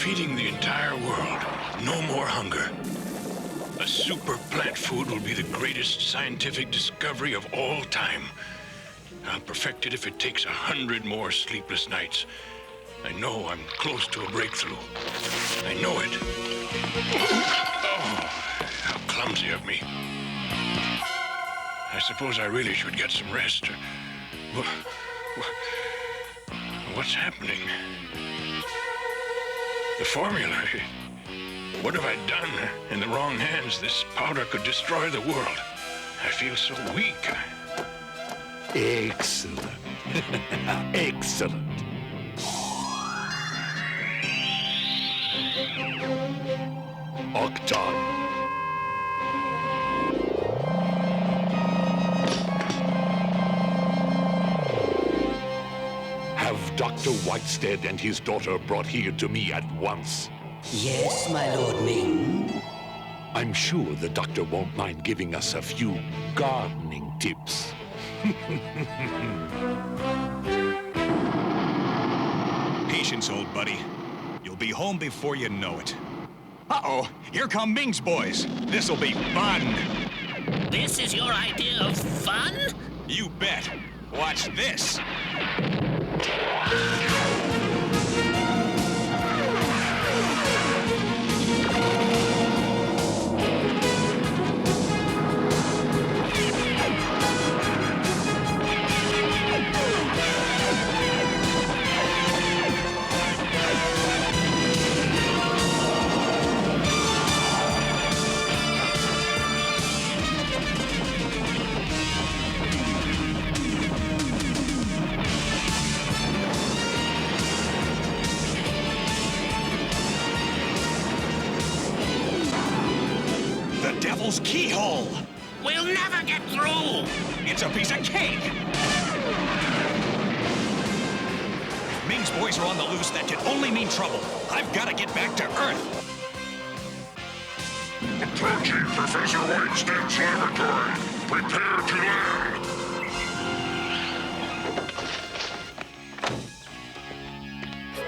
feeding the entire world. No more hunger. A super plant food will be the greatest scientific discovery of all time. I'll perfect it if it takes 100 more sleepless nights. I know I'm close to a breakthrough. I know it. Oh, how clumsy of me. I suppose I really should get some rest. What's happening? The formula. What have I done? In the wrong hands, this powder could destroy the world. I feel so weak. Excellent. Excellent. Octon. Have Dr. Whitestead and his daughter brought here to me at once. Yes, my Lord Ming. I'm sure the doctor won't mind giving us a few gardening tips. Patience, old buddy. You'll be home before you know it. Uh-oh, here come Ming's boys. This'll be fun. This is your idea of fun? You bet. Watch this. Devil's keyhole! We'll never get through! It's a piece of cake! If Ming's boys are on the loose, that can only mean trouble. I've got to get back to Earth. Approaching Professor Whitestead's laboratory. Prepare to land.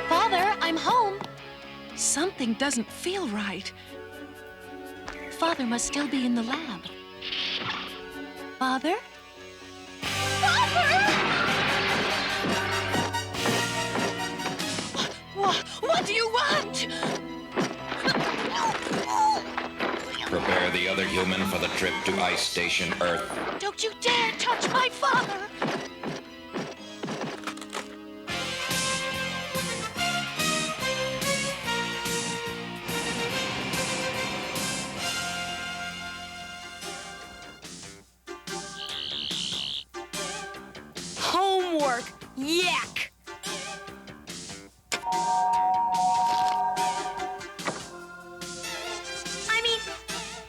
Father, I'm home. Something doesn't feel right. Father must still be in the lab. Father? Father! What do you want? Prepare the other human for the trip to Ice Station Earth. Don't you dare touch my father! Homework! Yak! I mean,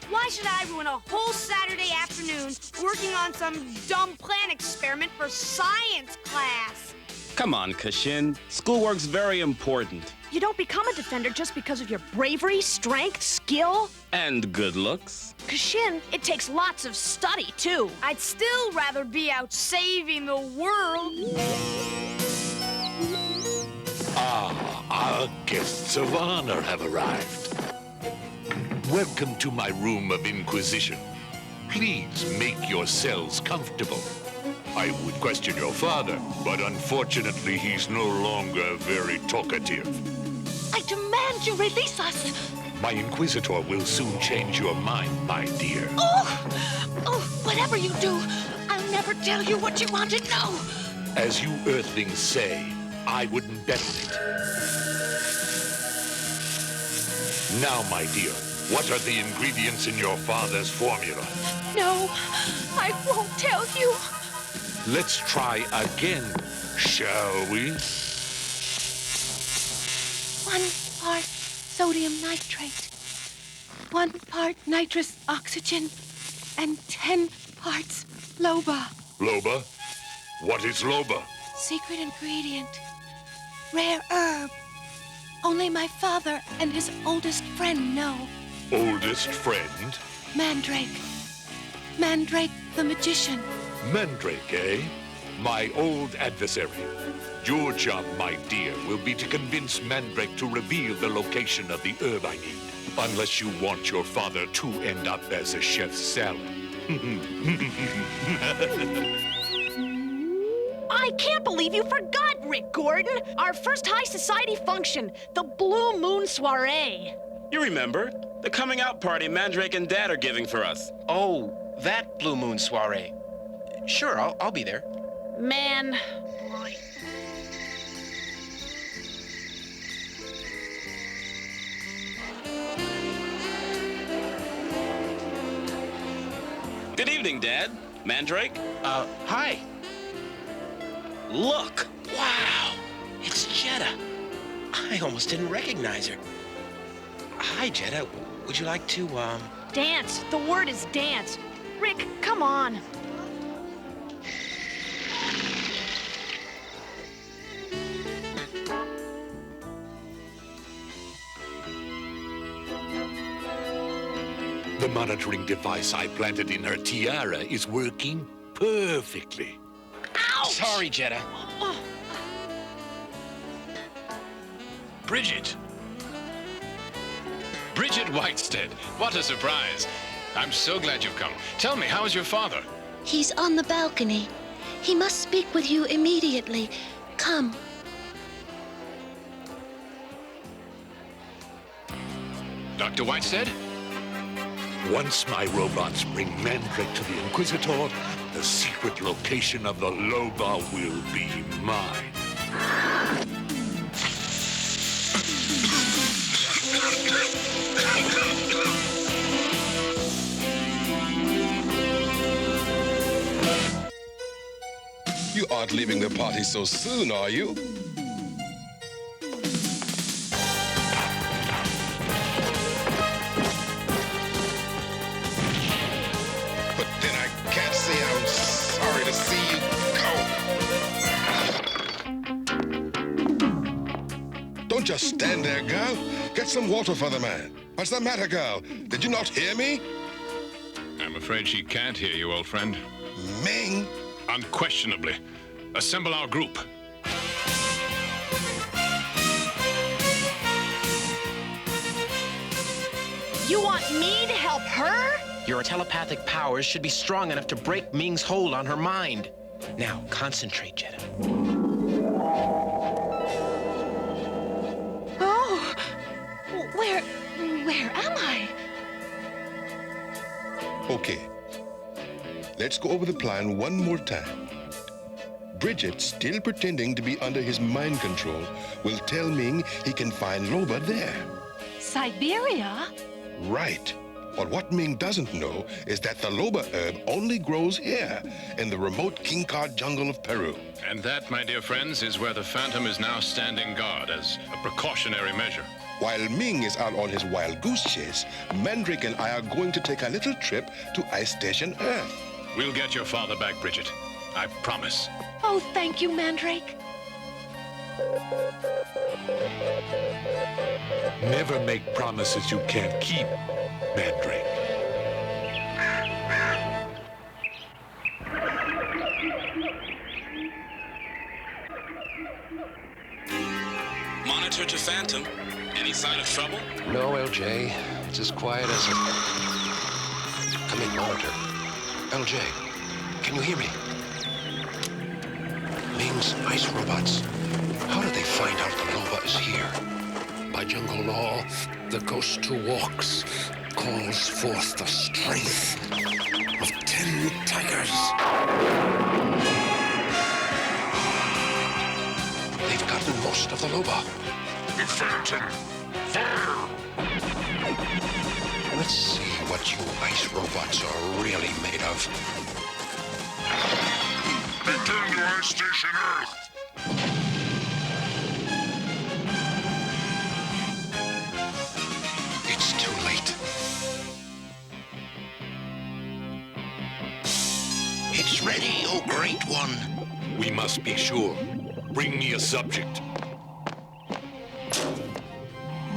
why should I ruin a whole Saturday afternoon working on some dumb plant experiment for science class? Come on, Kashin. Schoolwork's very important. You don't become a defender just because of your bravery, strength, skill. And good looks. Kashin, it takes lots of study, too. I'd still rather be out saving the world. Our guests of honor have arrived. Welcome to my room of inquisition. Please make yourselves comfortable. I would question your father, but unfortunately he's no longer very talkative. I demand you release us! My Inquisitor will soon change your mind, my dear. Oh, whatever you do, I'll never tell you what you want to know. As you Earthlings say, I wouldn't bet on it. Now, my dear, what are the ingredients in your father's formula? No, I won't tell you. Let's try again, shall we? 1 part sodium nitrate, 1 part nitrous oxygen, and 10 parts loba. Loba? What is loba? Secret ingredient. Rare herb. Only my father and his oldest friend know. Oldest friend? Mandrake. Mandrake the magician. Mandrake, eh? my old adversary. Your job, my dear, will be to convince Mandrake to reveal the location of the herb I need. Unless you want your father to end up as a chef's salad. I can't believe you forgot, Rick Gordon. Our first high society function, the Blue Moon Soiree. You remember? The coming out party Mandrake and Dad are giving for us. Oh, that Blue Moon Soiree. Sure, I'll be there. Man. Good evening, Dad. Mandrake? Hi. Look! Wow! It's Jetta. I almost didn't recognize her. Hi, Jetta. Would you like to, Dance. The word is dance. Rick, come on. The monitoring device I planted in her tiara is working perfectly. Ouch! Sorry, Jetta. Bridget! Bridget Whitestead, what a surprise. I'm so glad you've come. Tell me, how is your father? He's on the balcony. He must speak with you immediately. Come. Dr. Whitestead? Once my robots bring Mandrake to the Inquisitor, the secret location of the Loba will be mine. You aren't leaving the party so soon, are you? But then I can't say I'm sorry to see you go. Don't just stand there, girl. Get some water for the man. What's the matter, girl? Did you not hear me? I'm afraid she can't hear you, old friend. Ming? Unquestionably. Assemble our group. You want me to help her? Your telepathic powers should be strong enough to break Ming's hold on her mind. Now, concentrate, Jetta. Oh, where am I? Okay. Let's go over the plan one more time. Bridget, still pretending to be under his mind control, will tell Ming he can find Loba there. Siberia? Right. But what Ming doesn't know is that the Loba herb only grows here, in the remote King Card jungle of Peru. And that, my dear friends, is where the Phantom is now standing guard as a precautionary measure. While Ming is out on his wild goose chase, Mandrake and I are going to take a little trip to Ice Station Earth. We'll get your father back, Bridget. I promise. Oh, thank you, Mandrake. Never make promises you can't keep, Mandrake. Monitor to Phantom. Any sign of trouble? No, LJ. It's as quiet as a... Come in, monitor. LJ, can you hear me? Ming's ice robots. How did they find out the Loba is here? By jungle law, the ghost who walks calls forth the strength of 10 tigers. They've gotten most of the Loba. The Phantom! Fire! Let's see what you ice robots are really made of. Return to Ice Station Earth! It's too late. It's ready, oh great one. We must be sure. Bring me a subject.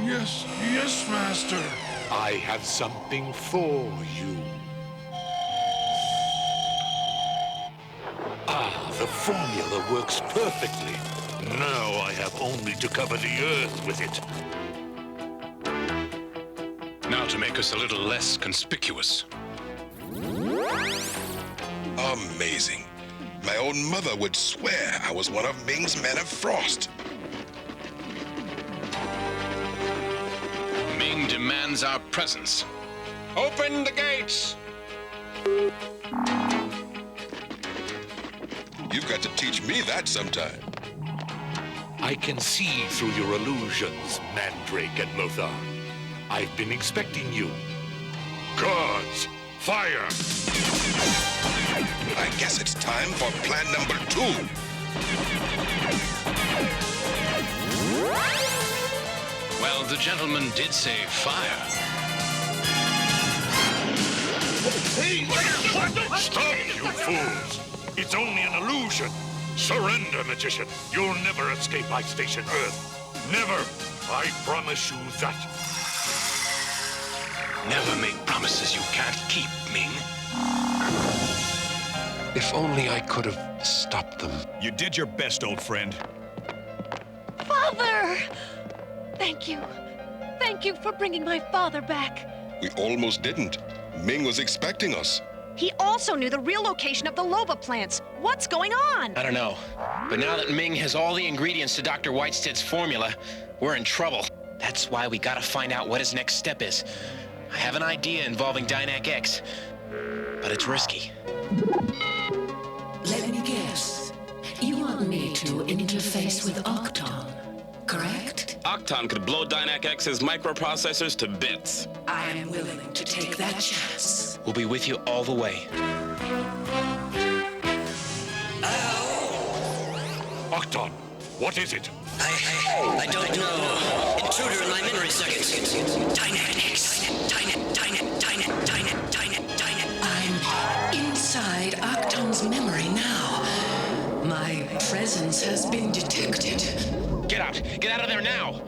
Yes, yes, Master. I have something for you. Ah, the formula works perfectly. Now I have only to cover the Earth with it. Now to make us a little less conspicuous. Amazing. My own mother would swear I was one of Ming's men of frost. Ming demands our presence. Open the gates! You've got to teach me that sometime. I can see through your illusions, Mandrake and Lothar. I've been expecting you. Guards, fire! I guess it's time for plan number 2. Well, the gentleman did say fire. Stop, you fools! It's only an illusion. Surrender, magician. You'll never escape Ice Station Earth. Never. I promise you that. Never make promises you can't keep, Ming. If only I could have stopped them. You did your best, old friend. Father! Thank you. Thank you for bringing my father back. We almost didn't. Ming was expecting us. He also knew the real location of the loba plants. What's going on? I don't know. But now that Ming has all the ingredients to Dr. Whitestead's formula, we're in trouble. That's why we gotta find out what his next step is. I have an idea involving Dynac X, but it's risky. Let me guess. You want me to interface with Octon, correct? Octon could blow Dynac X's microprocessors to bits. I am willing to take that chance. We'll be with you all the way. Octon, what is it? I don't know. Intruder in my memory circuits. Dynac X. I'm inside Octon's memory now. My presence has been detected. Get out! Get out of there now!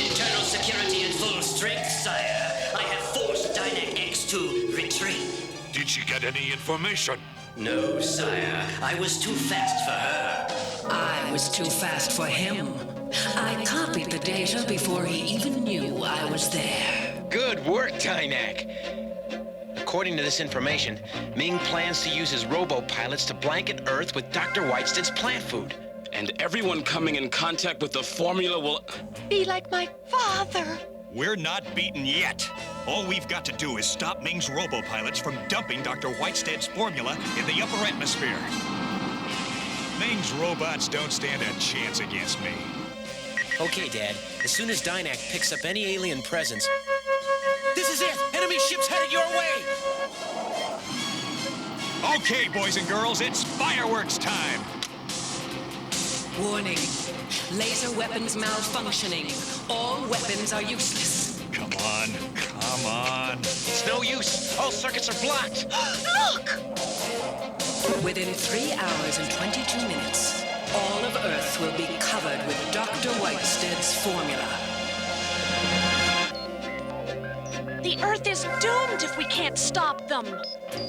Internal security in full strength, sire. I have forced Dynac X to retreat. Did she get any information? No, sire. I was too fast for her. I was too fast for him. I copied the data before he even knew I was there. Good work, Dynac! According to this information, Ming plans to use his robo-pilots to blanket Earth with Dr. Whitestead's plant food. And everyone coming in contact with the formula will... Be like my father. We're not beaten yet. All we've got to do is stop Ming's robo-pilots from dumping Dr. Whitestead's formula in the upper atmosphere. Ming's robots don't stand a chance against me. Okay, Dad. As soon as Dynac picks up any alien presence... This is it! Enemy ship's headed your way! Okay, boys and girls, it's fireworks time! Warning. Laser weapons malfunctioning. All weapons are useless. Come on, come on. It's no use. All circuits are blocked. Look! Within 3 hours and 22 minutes, all of Earth will be covered with Dr. Whitestead's formula. The Earth is doomed if we can't stop them.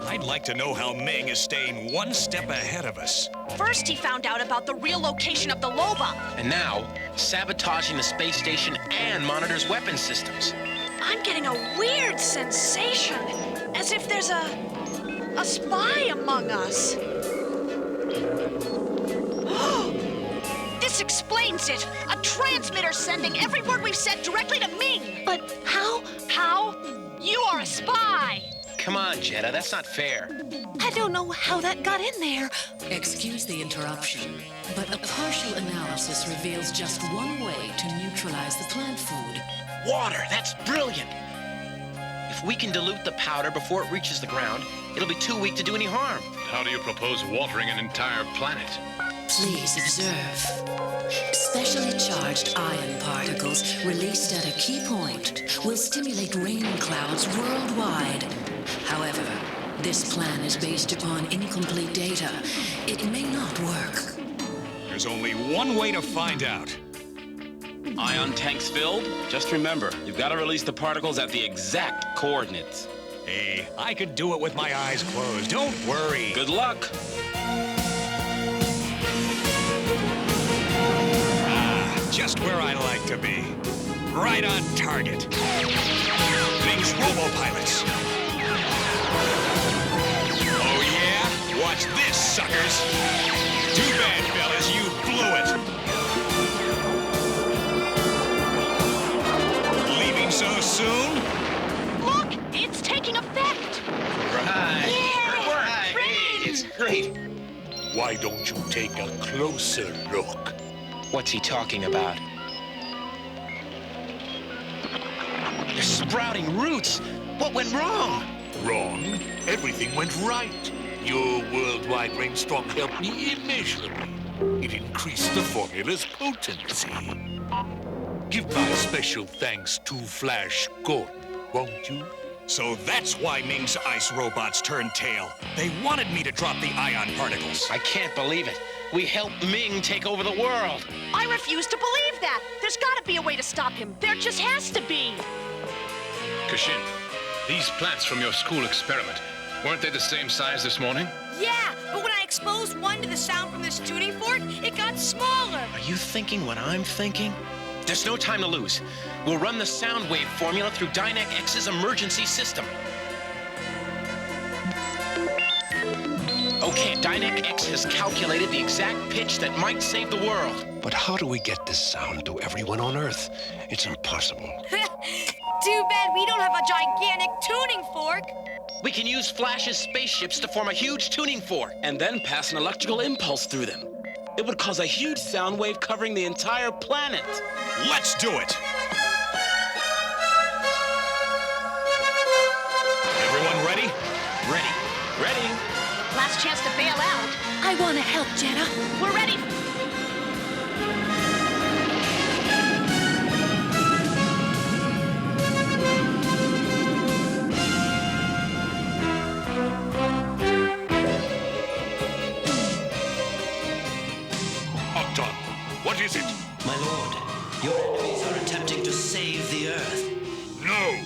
I'd like to know how Ming is staying one step ahead of us. First, he found out about the real location of the loba. And now, sabotaging the space station and monitors weapon systems. I'm getting a weird sensation, as if there's a spy among us. This explains it. A transmitter sending every word we've said directly to Ming. But how? How? You are a spy. Come on, Jetta, that's not fair. I don't know how that got in there. Excuse the interruption, but a partial analysis reveals just one way to neutralize the plant food. Water, that's brilliant. If we can dilute the powder before it reaches the ground, it'll be too weak to do any harm. How do you propose watering an entire planet? Please observe. Specially charged ion particles released at a key point will stimulate rain clouds worldwide. However, this plan is based upon incomplete data. It may not work. There's only one way to find out. Ion tanks filled? Just remember, you've got to release the particles at the exact coordinates. Hey, I could do it with my eyes closed. Don't worry. Good luck. just where I like to be. Right on target. Ming's robo-pilots. Oh, yeah? Watch this, suckers. Too bad, fellas, you blew it. Leaving so soon? Look, it's taking effect. Right. Yeah, Right. Rain. It's great. Why don't you take a closer look? What's he talking about? They're sprouting roots. What went wrong? Wrong? Everything went right. Your worldwide rainstorm helped me immeasurably. It increased the formula's potency. Give my special thanks to Flash Gordon, won't you? So that's why Ming's ice robots turned tail. They wanted me to drop the ion particles. I can't believe it. We helped Ming take over the world. I refuse to believe that. There's got to be a way to stop him. There just has to be. Kashin, these plants from your school experiment, weren't they the same size this morning? Yeah, but when I exposed one to the sound from this tuning fork, it got smaller. Are you thinking what I'm thinking? There's no time to lose. We'll run the sound wave formula through Dynac X's emergency system. Okay, Dynac X has calculated the exact pitch that might save the world. But how do we get this sound to everyone on Earth? It's impossible. Too bad we don't have a gigantic tuning fork. We can use Flash's spaceships to form a huge tuning fork. And then pass an electrical impulse through them. It would cause a huge sound wave covering the entire planet. Let's do it. Everyone ready? Ready. Ready? Last chance to bail out. I want to help, Jetta. We're ready. Octon, what is it? My lord, your enemies are attempting to save the Earth. No!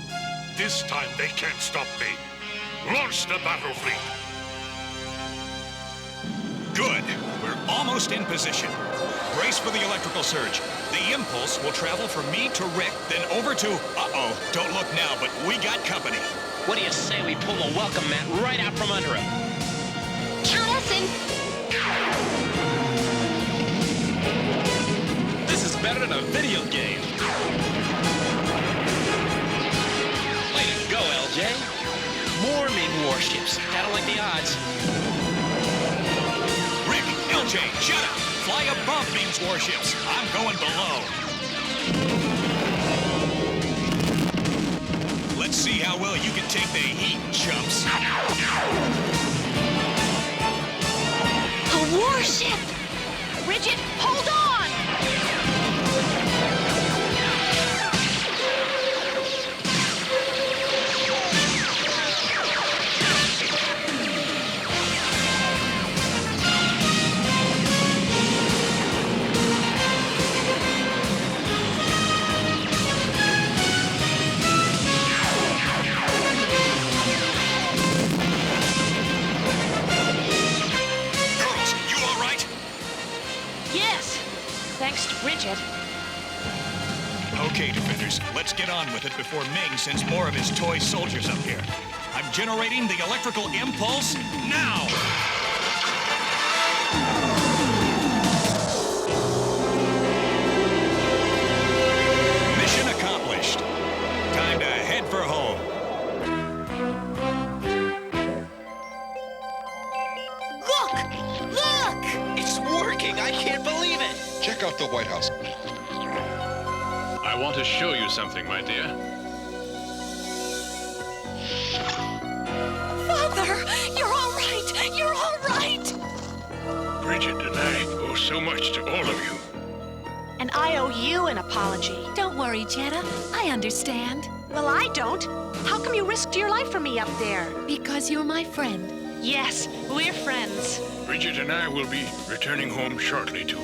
This time they can't stop me. Launch the battle fleet! Good. We're almost in position. Brace for the electrical surge. The impulse will travel from me to Rick, then over to... Uh-oh, don't look now, but we got company. What do you say we pull the welcome mat right out from under him? Count us in. This is better than a video game. Way to go, LJ. More Ming warships. I don't like the odds. Rick, LJ, Jetta, fly above Ming's warships. I'm going below. Let's see how well you can take the heat, chumps. A warship! Bridget, hold on! Thanks to Bridget. Okay, defenders, let's get on with it before Ming sends more of his toy soldiers up here. I'm generating the electrical impulse now! Mission accomplished. Time to head for home. Look! Look! It's working! I can't believe it! Check out the White House. I want to show you something, my dear. Father, you're all right! You're all right! Bridget and I owe so much to all of you. And I owe you an apology. Don't worry, Jetta. I understand. Well, I don't. How come you risked your life for me up there? Because you're my friend. Yes, we're friends. Bridget and I will be returning home shortly to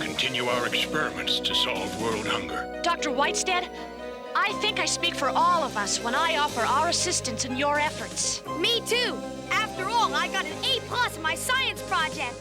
continue our experiments to solve world hunger. Dr. Whitestead, I think I speak for all of us when I offer our assistance in your efforts. Me too. After all, I got an A+ in my science project.